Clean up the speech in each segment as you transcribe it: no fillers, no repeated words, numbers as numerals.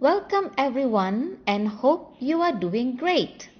Welcome everyone and hope you are doing great.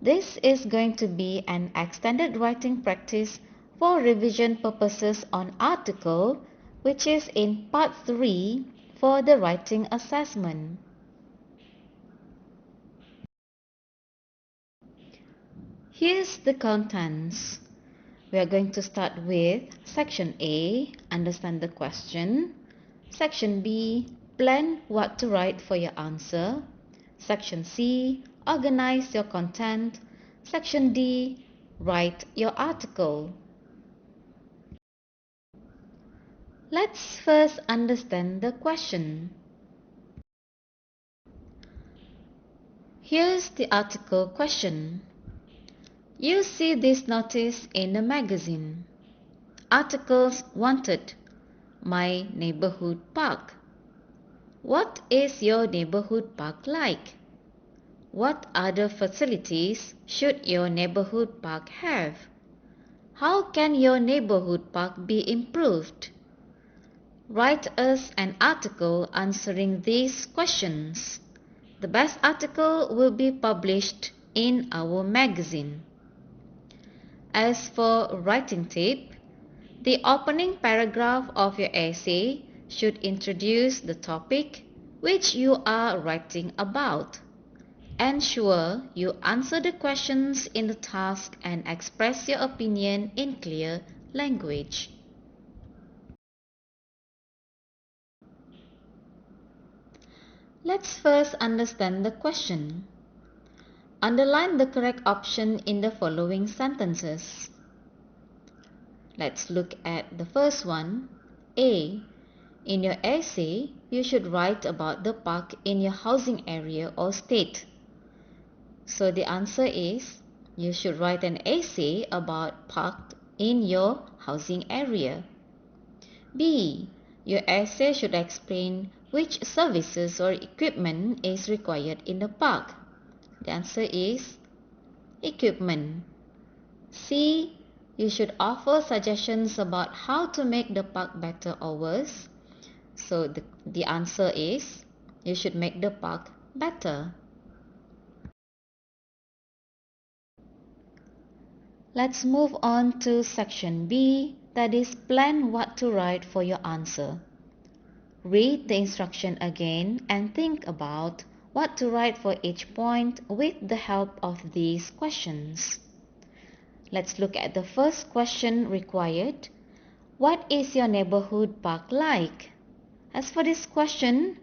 This is going to be an extended writing practice for revision purposes on article, which is in part 3 for the writing assessment. Here's the contents. We are going to start with Section A, understand the question. Section B, plan what to write for your answer. Section C, organize your content. Section D, write your article. Let's first understand the question. Here's the article question. You see this notice in the magazine. Articles wanted. My neighborhood park. What is your neighborhood park like? What other facilities should your neighborhood park have? How can your neighborhood park be improved? Write us an article answering these questions. The best article will be published in our magazine. As for writing tip, the opening paragraph of your essay should introduce the topic which you are writing about. Ensure you answer the questions in the task and express your opinion in clear language. Let's first understand the question. Underline the correct option in the following sentences. Let's look at the first one. A. In your essay, you should write about the park in your housing area or state. So the answer is, you should write an essay about park in your housing area. B. Your essay should explain which services or equipment is required in the park. The answer is equipment. C. You should offer suggestions about how to make the park better or worse. So the answer is, you should make the park better. Let's move on to section B, that is plan what to write for your answer. Read the instruction again and think about what to write for each point with the help of these questions. Let's look at the first question required. What is your neighborhood park like? As for this question,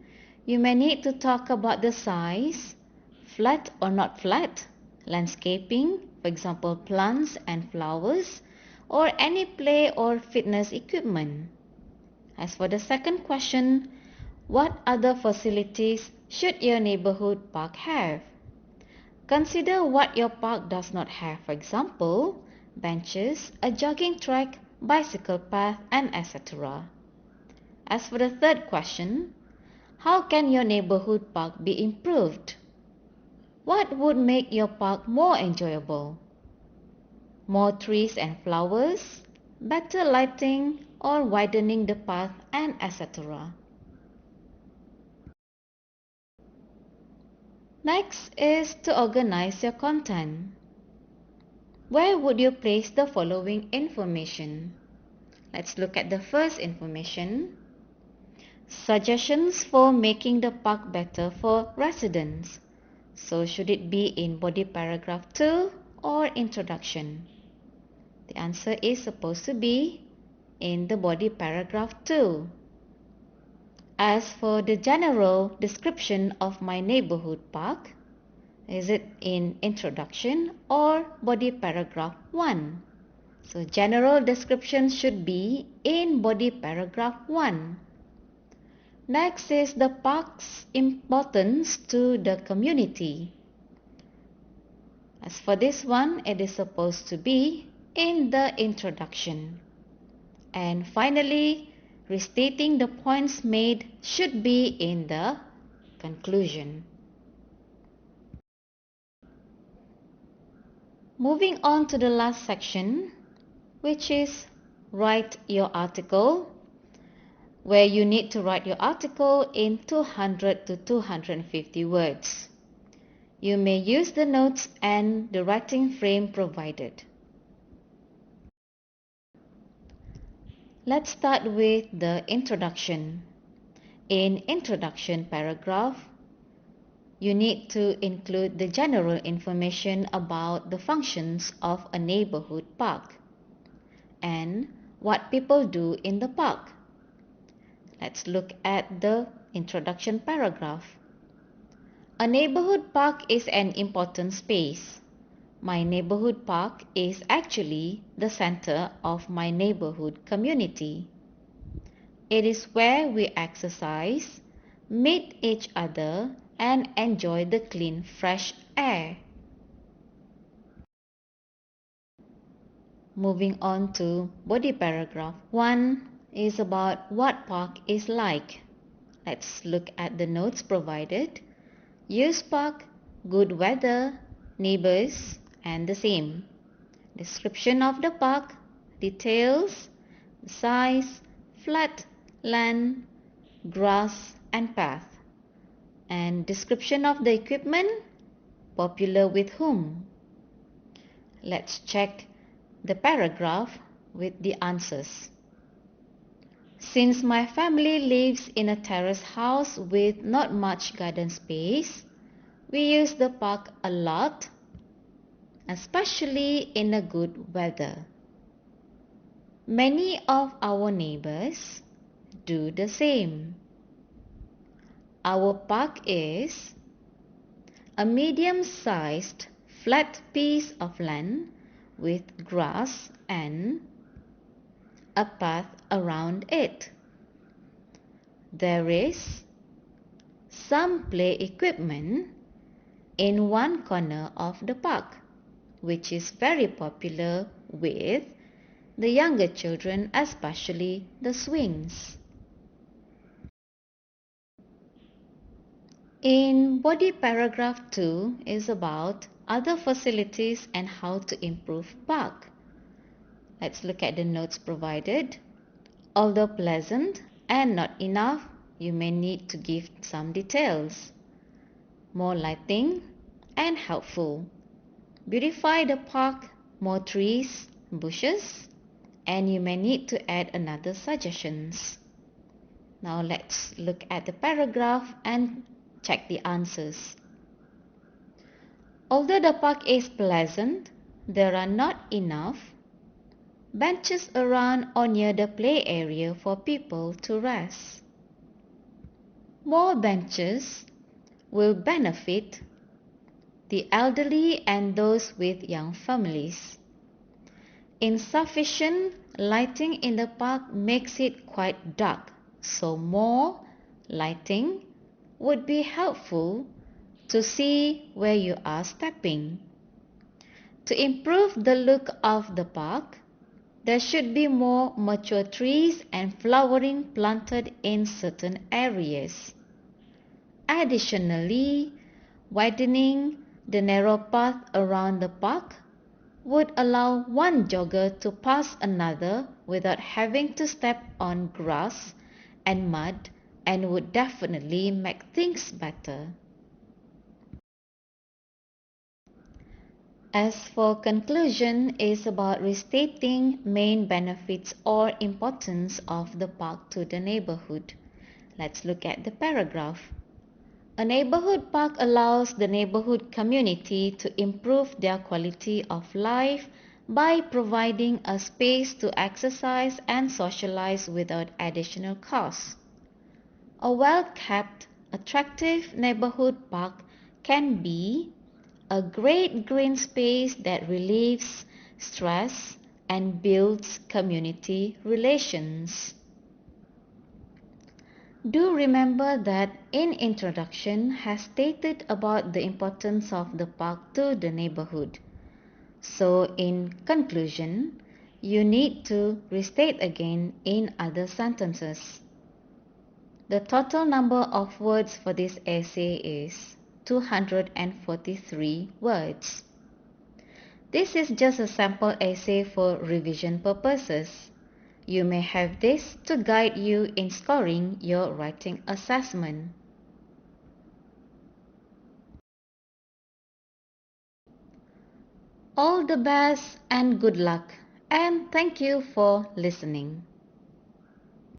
you may need to talk about the size, flat or not flat, landscaping, for example plants and flowers, or any play or fitness equipment. As for the second question, what other facilities should your neighborhood park have? Consider what your park does not have, for example, benches, a jogging track, bicycle path, and etc. As for the third question, how can your neighborhood park be improved? What would make your park more enjoyable? More trees and flowers, better lighting, or widening the path, and etc. Next is to organize your content. Where would you place the following information? Let's look at the first information. Suggestions for making the park better for residents. So should it be in body paragraph 2 or introduction? The answer is supposed to be in the body paragraph 2. As for the general description of my neighborhood park, is it in introduction or body paragraph 1? So general description should be in body paragraph 1. Next is the park's importance to the community. As for this one, it is supposed to be in the introduction. And finally, restating the points made should be in the conclusion. Moving on to the last section, which is write your article. where you need to write your article in 200 to 250 words. You may use the notes and the writing frame provided. Let's start with the introduction. In introduction paragraph, you need to include the general information about the functions of a neighborhood park and what people do in the park. Let's look at the introduction paragraph. A neighborhood park is an important space. My neighborhood park is actually the center of my neighborhood community. It is where we exercise, meet each other, and enjoy the clean, fresh air. Moving on to body paragraph 1 is about what park is like. Let's look at the notes provided. Use park, good weather, neighbors, and the same. Description of the park, details, size, flat, land, grass, and path. And description of the equipment, popular with whom. Let's check the paragraph with the answers. Since my family lives in a terrace house with not much garden space, we use the park a lot, especially in a good weather. Many of our neighbors do the same. Our park is a medium-sized flat piece of land with grass and a path around it. There is some play equipment in one corner of the park, which is very popular with the younger children, especially the swings. In body paragraph 2 is about other facilities and how to improve park. Let's look at the notes provided. Although pleasant and not enough, you may need to give some details. More lighting and helpful. Beautify the park, more trees, bushes, and you may need to add another suggestions. Now let's look at the paragraph and check the answers. Although the park is pleasant, there are not enough benches around or near the play area for people to rest. More benches will benefit the elderly and those with young families. Insufficient lighting in the park makes it quite dark, so more lighting would be helpful to see where you are stepping. To improve the look of the park, there should be more mature trees and flowering planted in certain areas. Additionally, widening the narrow path around the park would allow one jogger to pass another without having to step on grass and mud, and would definitely make things better. As for conclusion, is about restating main benefits or importance of the park to the neighborhood. Let's look at the paragraph. A neighborhood park allows the neighborhood community to improve their quality of life by providing a space to exercise and socialize without additional cost. A well-kept, attractive neighborhood park can be a great green space that relieves stress and builds community relations. Do remember that in introduction has stated about the importance of the park to the neighborhood. So in conclusion, you need to restate again in other sentences. The total number of words for this essay is 243 words. This is just a sample essay for revision purposes. You may have this to guide you in scoring your writing assessment. All the best and good luck, and thank you for listening.